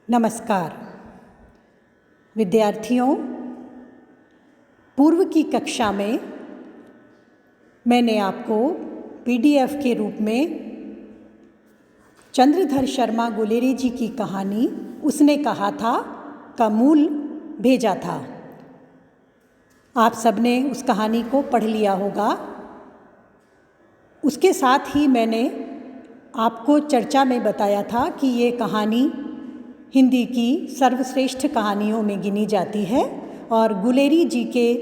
नमस्कार विद्यार्थियों, पूर्व की कक्षा में मैंने आपको पीडीएफ के रूप में चंद्रधर शर्मा गुलेरी जी की कहानी उसने कहा था का मूल भेजा था। आप सबने उस कहानी को पढ़ लिया होगा। उसके साथ ही मैंने आपको चर्चा में बताया था कि ये कहानी हिंदी की सर्वश्रेष्ठ कहानियों में गिनी जाती है और गुलेरी जी के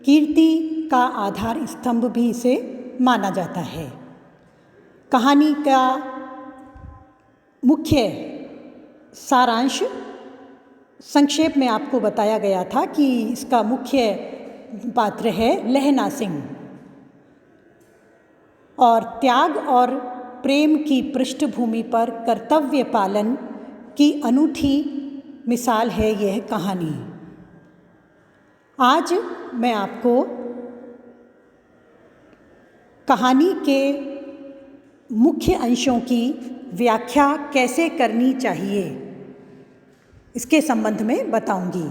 कीर्ति का आधार स्तंभ भी इसे माना जाता है। कहानी का मुख्य सारांश संक्षेप में आपको बताया गया था कि इसका मुख्य पात्र है लहना सिंह और त्याग और प्रेम की पृष्ठभूमि पर कर्तव्य पालन की अनूठी मिसाल है यह कहानी। आज मैं आपको कहानी के मुख्य अंशों की व्याख्या कैसे करनी चाहिए इसके संबंध में बताऊंगी।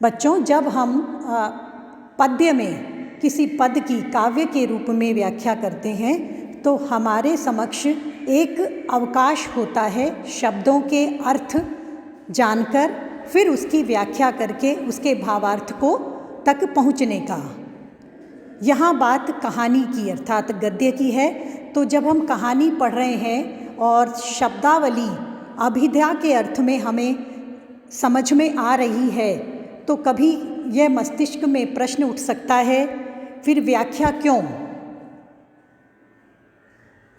बच्चों, जब हम पद्य में किसी पद की काव्य के रूप में व्याख्या करते हैं तो हमारे समक्ष एक अवकाश होता है शब्दों के अर्थ जानकर फिर उसकी व्याख्या करके उसके भावार्थ को तक पहुँचने का। यहाँ बात कहानी की अर्थात गद्य की है। तो जब हम कहानी पढ़ रहे हैं और शब्दावली अभिधा के अर्थ में हमें समझ में आ रही है तो कभी यह मस्तिष्क में प्रश्न उठ सकता है, फिर व्याख्या क्यों?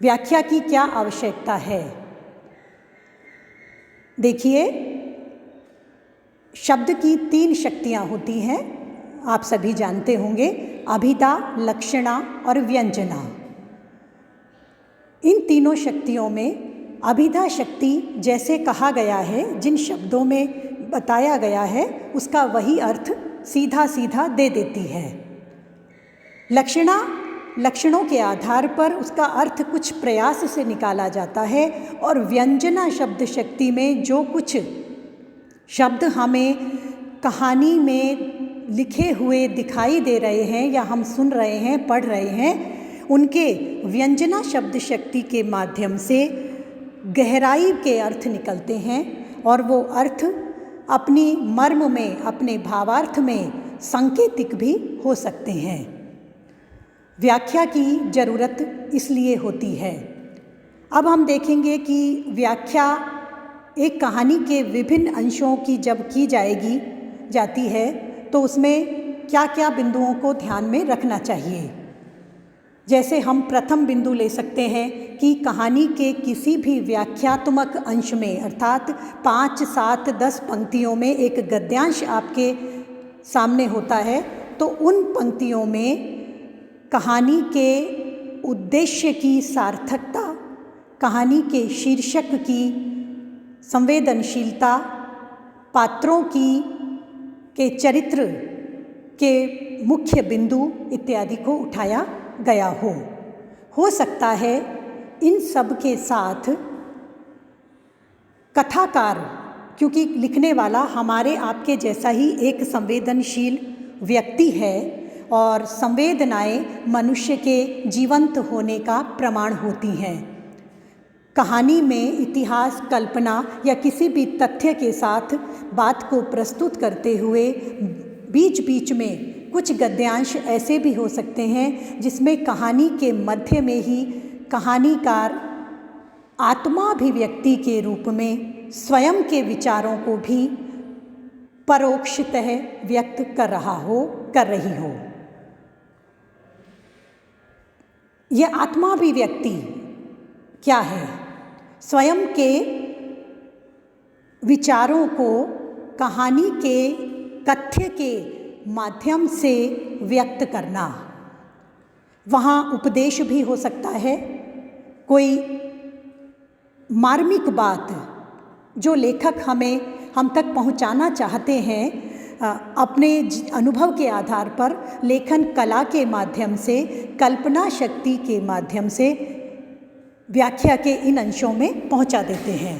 व्याख्या की क्या आवश्यकता है? देखिए, शब्द की 3 शक्तियाँ होती हैं, आप सभी जानते होंगे, अभिधा, लक्षणा और व्यंजना। इन तीनों शक्तियों में अभिधा शक्ति जैसे कहा गया है, जिन शब्दों में बताया गया है उसका वही अर्थ सीधा सीधा दे देती है। लक्षणों के आधार पर उसका अर्थ कुछ प्रयास से निकाला जाता है और व्यंजना शब्द शक्ति में जो कुछ शब्द हमें कहानी में लिखे हुए दिखाई दे रहे हैं या हम सुन रहे हैं, पढ़ रहे हैं, उनके व्यंजना शब्द शक्ति के माध्यम से गहराई के अर्थ निकलते हैं और वो अर्थ अपनी मर्म में, अपने भावार्थ में सांकेतिक भी हो सकते हैं। व्याख्या की ज़रूरत इसलिए होती है। अब हम देखेंगे कि व्याख्या एक कहानी के विभिन्न अंशों की जब की जाती है तो उसमें क्या क्या बिंदुओं को ध्यान में रखना चाहिए। जैसे हम प्रथम बिंदु ले सकते हैं कि कहानी के किसी भी व्याख्यात्मक अंश में अर्थात 5, 7, 10 पंक्तियों में एक गद्यांश आपके सामने होता है तो उन पंक्तियों में कहानी के उद्देश्य की सार्थकता, कहानी के शीर्षक की संवेदनशीलता, पात्रों के चरित्र के मुख्य बिंदु इत्यादि को उठाया गया हो सकता है इन सब के साथ कथाकार, क्योंकि लिखने वाला हमारे आपके जैसा ही एक संवेदनशील व्यक्ति है और संवेदनाएं मनुष्य के जीवंत होने का प्रमाण होती हैं। कहानी में इतिहास, कल्पना या किसी भी तथ्य के साथ बात को प्रस्तुत करते हुए बीच बीच में कुछ गद्यांश ऐसे भी हो सकते हैं जिसमें कहानी के मध्य में ही कहानीकार आत्माभिव्यक्ति के रूप में स्वयं के विचारों को भी परोक्षतः व्यक्त कर रही हो। यह आत्माभिव्यक्ति क्या है? स्वयं के विचारों को कहानी के तथ्य के माध्यम से व्यक्त करना। वहाँ उपदेश भी हो सकता है, कोई मार्मिक बात जो लेखक हम तक पहुँचाना चाहते हैं अपने अनुभव के आधार पर लेखन कला के माध्यम से, कल्पना शक्ति के माध्यम से व्याख्या के इन अंशों में पहुंचा देते हैं।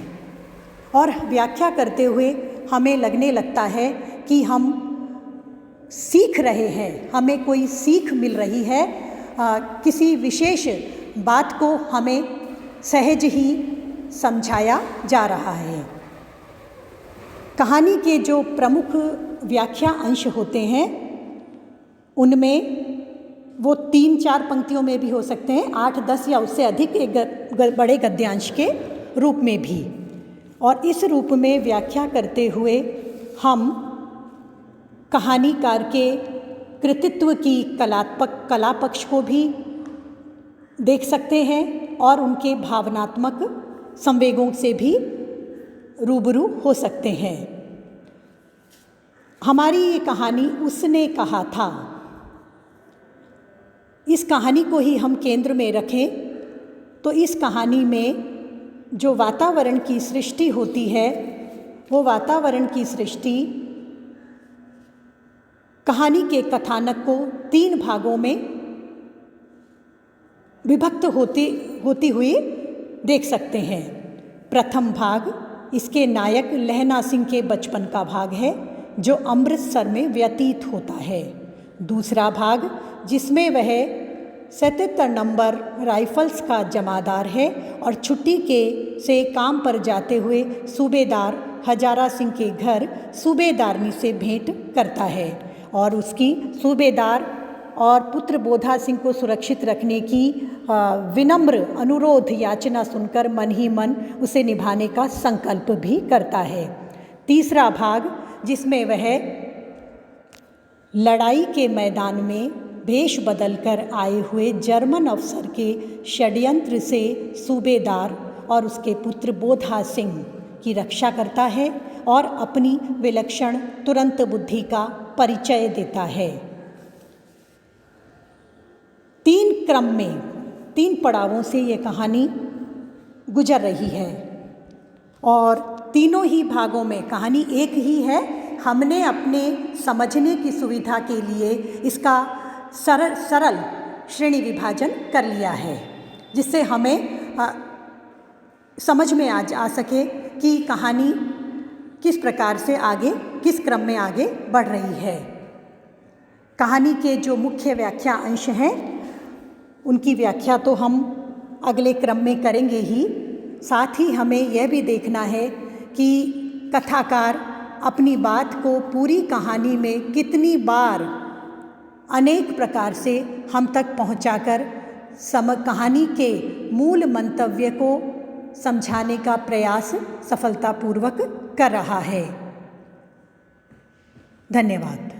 और व्याख्या करते हुए हमें लगने लगता है कि हम सीख रहे हैं, हमें कोई सीख मिल रही है, किसी विशेष बात को हमें सहज ही समझाया जा रहा है। कहानी के जो प्रमुख व्याख्या अंश होते हैं उनमें वो 3-4 पंक्तियों में भी हो सकते हैं, 8-10 या उससे अधिक एक बड़े गद्यांश के रूप में भी। और इस रूप में व्याख्या करते हुए हम कहानीकार के कृतित्व की कला पक्ष को भी देख सकते हैं और उनके भावनात्मक संवेगों से भी रूबरू हो सकते हैं। हमारी ये कहानी उसने कहा था, इस कहानी को ही हम केंद्र में रखें तो इस कहानी में जो वातावरण की सृष्टि होती है वो वातावरण की सृष्टि कहानी के कथानक को 3 भागों में विभक्त होती हुई देख सकते हैं। प्रथम भाग इसके नायक लहना सिंह के बचपन का भाग है जो अमृतसर में व्यतीत होता है। दूसरा भाग जिसमें वह 77 नंबर राइफल्स का जमादार है और छुट्टी से काम पर जाते हुए सूबेदार हजारा सिंह के घर सूबेदारनी से भेंट करता है और उसकी सूबेदार और पुत्र बोधा सिंह को सुरक्षित रखने की विनम्र अनुरोध याचना सुनकर मन ही मन उसे निभाने का संकल्प भी करता है। तीसरा भाग जिसमें वह लड़ाई के मैदान में भेष बदलकर आए हुए जर्मन अफसर के षड्यंत्र से सूबेदार और उसके पुत्र बोधा सिंह की रक्षा करता है और अपनी विलक्षण तुरंत बुद्धि का परिचय देता है। 3 क्रम में 3 पड़ावों से ये कहानी गुजर रही है और तीनों ही भागों में कहानी एक ही है। हमने अपने समझने की सुविधा के लिए इसका सरल श्रेणी विभाजन कर लिया है जिससे हमें समझ में आ सके कि कहानी किस प्रकार से आगे किस क्रम में आगे बढ़ रही है। कहानी के जो मुख्य व्याख्या अंश हैं उनकी व्याख्या तो हम अगले क्रम में करेंगे ही, साथ ही हमें यह भी देखना है कि कथाकार अपनी बात को पूरी कहानी में कितनी बार अनेक प्रकार से हम तक पहुंचाकर कहानी के मूल मंतव्य को समझाने का प्रयास सफलतापूर्वक कर रहा है। धन्यवाद।